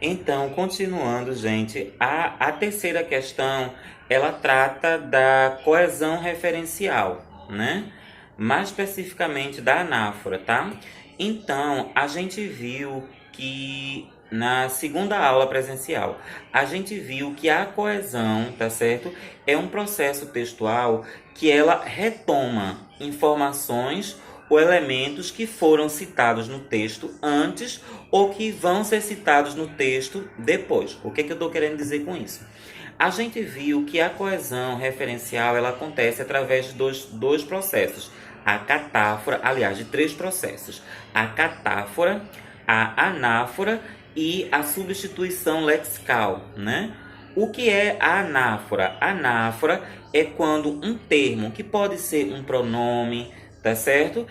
Então, continuando, gente, a terceira questão, ela trata da coesão referencial, né? Mais especificamente da anáfora, tá? Então, a gente viu que na segunda aula presencial, a gente viu que a coesão, tá certo? É um processo textual que ela retoma informações ou elementos que foram citados no texto antes ou que vão ser citados no texto depois. O que eu estou querendo dizer com isso? A gente viu que a coesão referencial ela acontece através de dois processos. A catáfora, aliás, de três processos. A catáfora, a anáfora e a substituição lexical, né? O que é a anáfora? A anáfora é quando um termo, que pode ser um pronome, tá certo?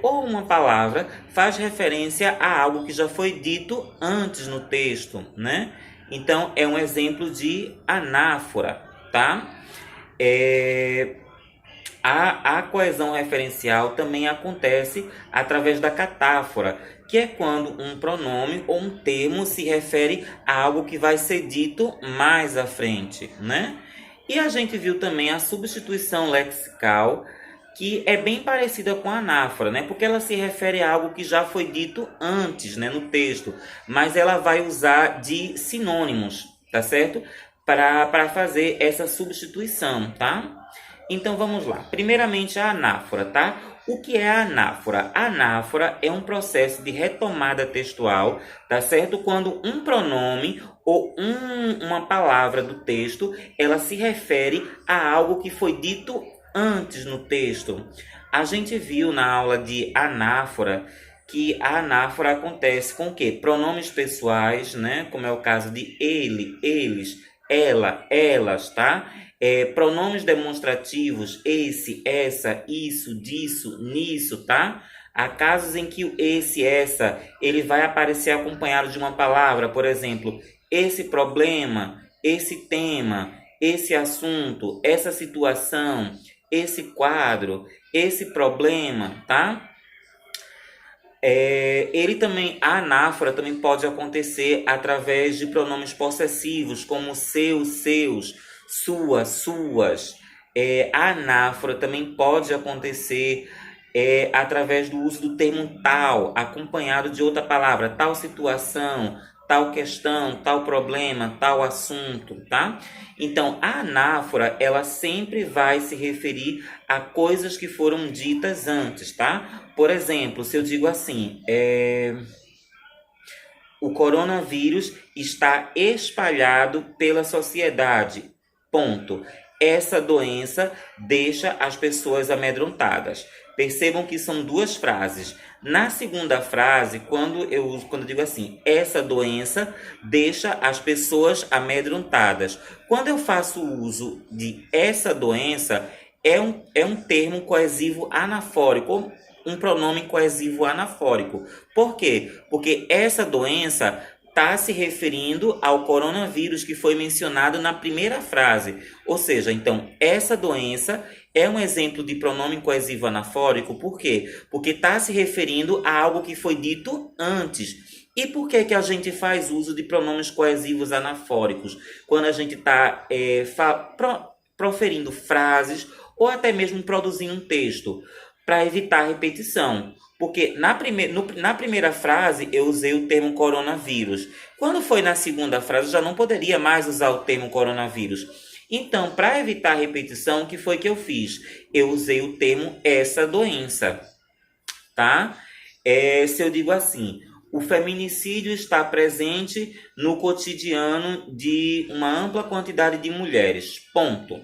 Ou uma palavra faz referência a algo que já foi dito antes no texto, né? Então, é um exemplo de anáfora, tá? A coesão referencial também acontece através da catáfora, que é quando um pronome ou um termo se refere a algo que vai ser dito mais à frente, né? E a gente viu também a substituição lexical, que é bem parecida com a anáfora, né? Porque ela se refere a algo que já foi dito antes, né, no texto, mas ela vai usar de sinônimos, tá certo? Para fazer essa substituição, tá? Então vamos lá. Primeiramente a anáfora, tá? O que é a anáfora? A anáfora é um processo de retomada textual, tá certo? Quando um pronome ou uma palavra do texto, ela se refere a algo que foi dito antes no texto. A gente viu na aula de anáfora que a anáfora acontece com o quê? Pronomes pessoais, né? Como é o caso de ele, eles, ela, elas, tá? Pronomes demonstrativos, esse, essa, isso, disso, nisso, tá? Há casos em que o esse, essa, ele vai aparecer acompanhado de uma palavra, por exemplo, esse problema, esse tema, esse assunto, essa situação, esse quadro, esse problema, tá? Ele também, a anáfora também pode acontecer através de pronomes possessivos, como seus, seus, sua, suas. A anáfora também pode acontecer através do uso do termo tal, acompanhado de outra palavra, tal situação, tal questão, tal problema, tal assunto, tá? Então, a anáfora, ela sempre vai se referir a coisas que foram ditas antes, tá? Por exemplo, se eu digo assim, o coronavírus está espalhado pela sociedade. Ponto. Essa doença deixa as pessoas amedrontadas. Percebam que são duas frases. Na segunda frase, quando eu digo assim, essa doença deixa as pessoas amedrontadas. Quando eu faço uso de essa doença, é um termo coesivo anafórico, um pronome coesivo anafórico. Por quê? Porque essa doença está se referindo ao coronavírus que foi mencionado na primeira frase. Ou seja, então, essa doença é um exemplo de pronome coesivo anafórico. Por quê? Porque está se referindo a algo que foi dito antes. E por que a gente faz uso de pronomes coesivos anafóricos? Quando a gente está proferindo frases ou até mesmo produzindo um texto, para evitar repetição. Porque na primeira frase eu usei o termo coronavírus. Quando foi na segunda frase, eu já não poderia mais usar o termo coronavírus. Então, para evitar repetição, o que foi que eu fiz? Eu usei o termo essa doença, tá? Se eu digo assim, o feminicídio está presente no cotidiano de uma ampla quantidade de mulheres. Ponto.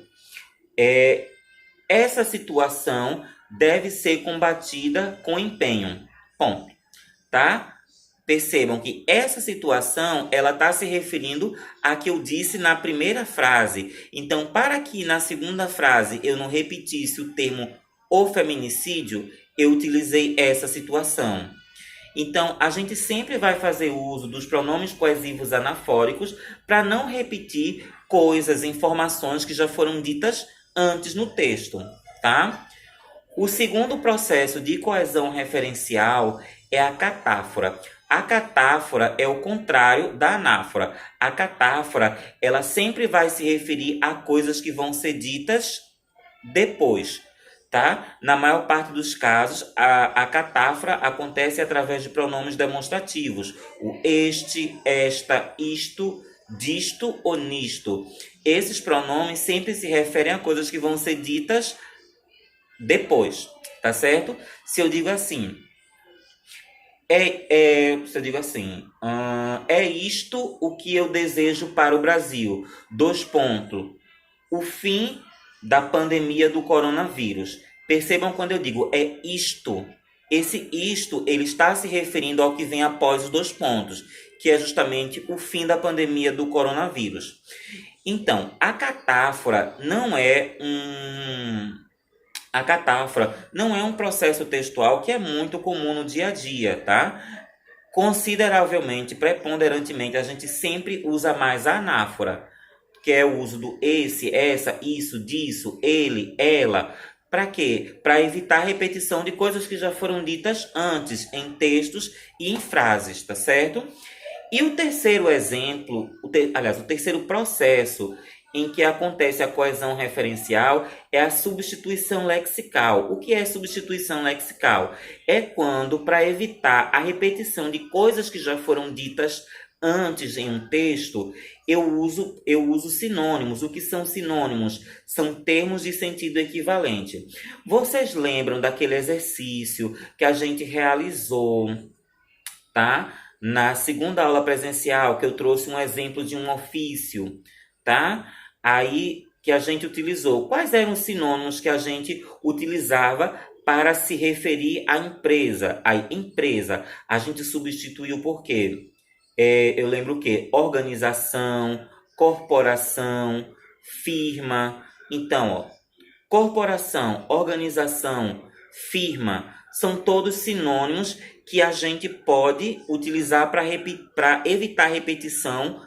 Essa situação deve ser combatida com empenho. Ponto. Tá? Percebam que essa situação ela está se referindo a que eu disse na primeira frase. Então, para que na segunda frase eu não repetisse o termo o feminicídio, eu utilizei essa situação. Então, a gente sempre vai fazer uso dos pronomes coesivos anafóricos para não repetir coisas, informações que já foram ditas antes no texto, tá? O segundo processo de coesão referencial é a catáfora. A catáfora é o contrário da anáfora. A catáfora, ela sempre vai se referir a coisas que vão ser ditas depois, tá? Na maior parte dos casos, a catáfora acontece através de pronomes demonstrativos. O este, esta, isto, disto ou nisto. Esses pronomes sempre se referem a coisas que vão ser ditas depois, tá certo? Se eu digo assim, se eu digo assim, é isto o que eu desejo para o Brasil. Dois pontos. O fim da pandemia do coronavírus. Percebam quando eu digo é isto. Esse isto, ele está se referindo ao que vem após os dois pontos, que é justamente o fim da pandemia do coronavírus. Então, a catáfora não é um processo textual que é muito comum no dia a dia, tá? Consideravelmente, preponderantemente, a gente sempre usa mais a anáfora, que é o uso do esse, essa, isso, disso, ele, ela. Para quê? Para evitar a repetição de coisas que já foram ditas antes, em textos e em frases, tá certo? E o terceiro exemplo, o terceiro processo em que acontece a coesão referencial é a substituição lexical. O que é substituição lexical? É quando, para evitar a repetição de coisas que já foram ditas antes em um texto, eu uso sinônimos. O que são sinônimos? São termos de sentido equivalente. Vocês lembram daquele exercício que a gente realizou, tá? Na segunda aula presencial, que eu trouxe um exemplo de um ofício, tá? Aí que a gente utilizou. Quais eram os sinônimos que a gente utilizava para se referir à empresa? A empresa, a gente substituiu por quê? Eu lembro o quê? Organização, corporação, firma. Então, ó, corporação, organização, firma, são todos sinônimos que a gente pode utilizar para evitar a repetição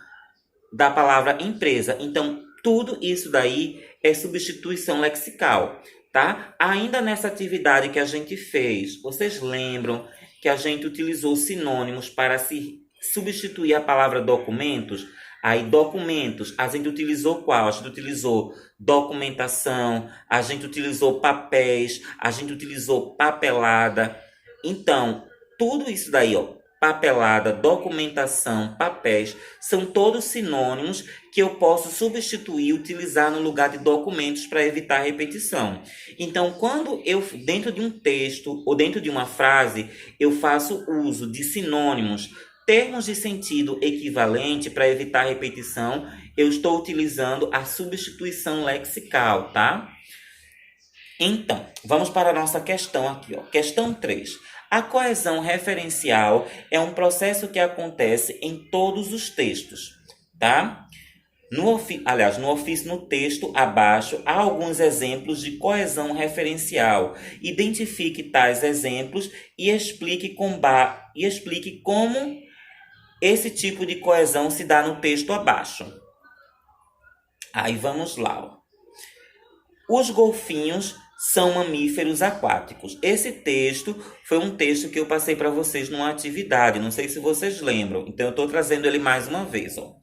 da palavra empresa. Então, tudo isso daí é substituição lexical, tá? Ainda nessa atividade que a gente fez, vocês lembram que a gente utilizou sinônimos para se substituir a palavra documentos? Aí, documentos, a gente utilizou qual? A gente utilizou documentação, a gente utilizou papéis, a gente utilizou papelada. Então, tudo isso daí, ó, papelada, documentação, papéis, são todos sinônimos que eu posso substituir e utilizar no lugar de documentos para evitar repetição. Então, quando eu, dentro de um texto ou dentro de uma frase, eu faço uso de sinônimos, termos de sentido equivalente para evitar repetição, eu estou utilizando a substituição lexical, tá? Então, vamos para a nossa questão aqui, ó. Questão 3. A coesão referencial é um processo que acontece em todos os textos, tá? No texto abaixo, há alguns exemplos de coesão referencial. Identifique tais exemplos e explique como esse tipo de coesão se dá no texto abaixo. Aí vamos lá, ó. Os golfinhos são mamíferos aquáticos. Esse texto foi um texto que eu passei para vocês numa atividade. Não sei se vocês lembram. Então, eu estou trazendo ele mais uma vez. Ó.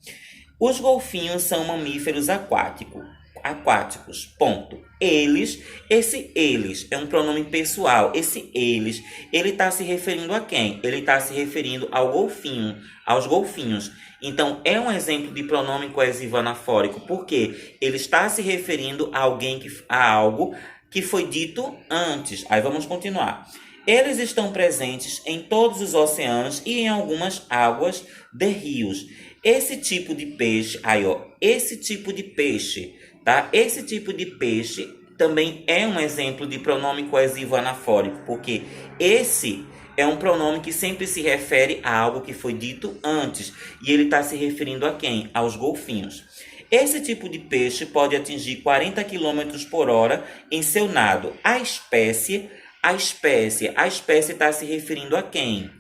Os golfinhos são mamíferos aquáticos. Ponto. Esse eles é um pronome pessoal. Esse eles, ele está se referindo a quem? Ele está se referindo aos golfinhos. Então, é um exemplo de pronome coesivo anafórico, porque ele está se referindo a algo que foi dito antes. Aí vamos continuar. Eles estão presentes em todos os oceanos e em algumas águas de rios. Esse tipo de peixe, tá? Esse tipo de peixe também é um exemplo de pronome coesivo anafórico, porque esse é um pronome que sempre se refere a algo que foi dito antes. E ele está se referindo a quem? Aos golfinhos. Esse tipo de peixe pode atingir 40 km por hora em seu nado. A espécie está se referindo a quem?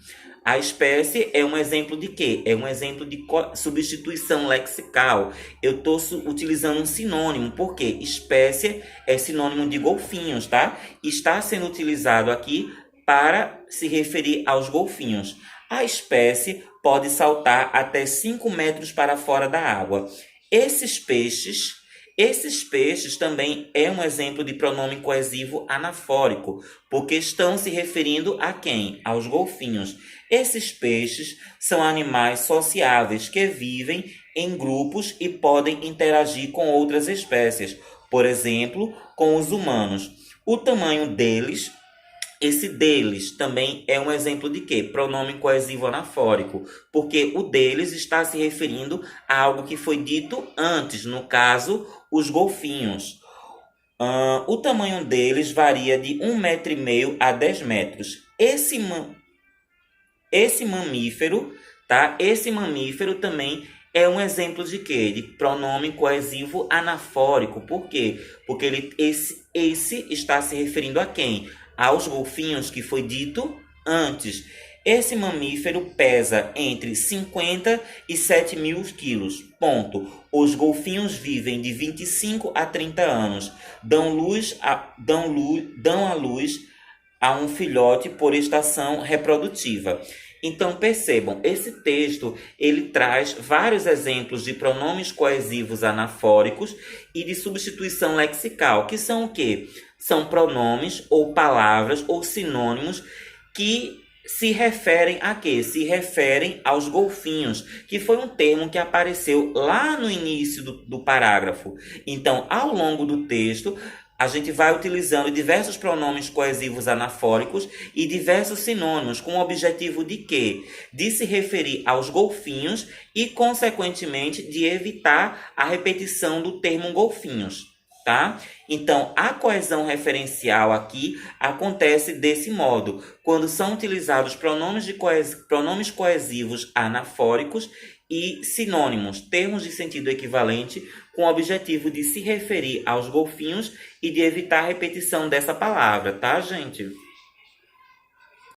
A espécie é um exemplo de quê? É um exemplo de substituição lexical. Eu estou utilizando um sinônimo, porque espécie é sinônimo de golfinhos, tá? Está sendo utilizado aqui para se referir aos golfinhos. A espécie pode saltar até 5 metros para fora da água. Esses peixes também é um exemplo de pronome coesivo anafórico, porque estão se referindo a quem? Aos golfinhos. Esses peixes são animais sociáveis que vivem em grupos e podem interagir com outras espécies, por exemplo, com os humanos. O tamanho deles, esse deles também é um exemplo de quê? Pronome coesivo anafórico, porque o deles está se referindo a algo que foi dito antes, no caso, os golfinhos. O tamanho deles varia de 1,5 metro a 10 metros. Esse mamífero, tá? Esse mamífero também é um exemplo de quê? De pronome coesivo anafórico. Por quê? Porque esse está se referindo a quem? Aos golfinhos, que foi dito antes. Esse mamífero pesa entre 50 e 7 mil quilos. Ponto. Os golfinhos vivem de 25 a 30 anos. Dão à luz a um filhote por estação reprodutiva. Então percebam, esse texto ele traz vários exemplos de pronomes coesivos anafóricos e de substituição lexical, que são o quê? São pronomes ou palavras ou sinônimos que se referem a quê? Se referem aos golfinhos, que foi um termo que apareceu lá no início do parágrafo. Então, ao longo do texto, a gente vai utilizando diversos pronomes coesivos anafóricos e diversos sinônimos, com o objetivo de quê? De se referir aos golfinhos e, consequentemente, de evitar a repetição do termo golfinhos, tá? Então, a coesão referencial aqui acontece desse modo, quando são utilizados pronomes coesivos anafóricos e sinônimos, termos de sentido equivalente, com o objetivo de se referir aos golfinhos e de evitar a repetição dessa palavra, tá, gente?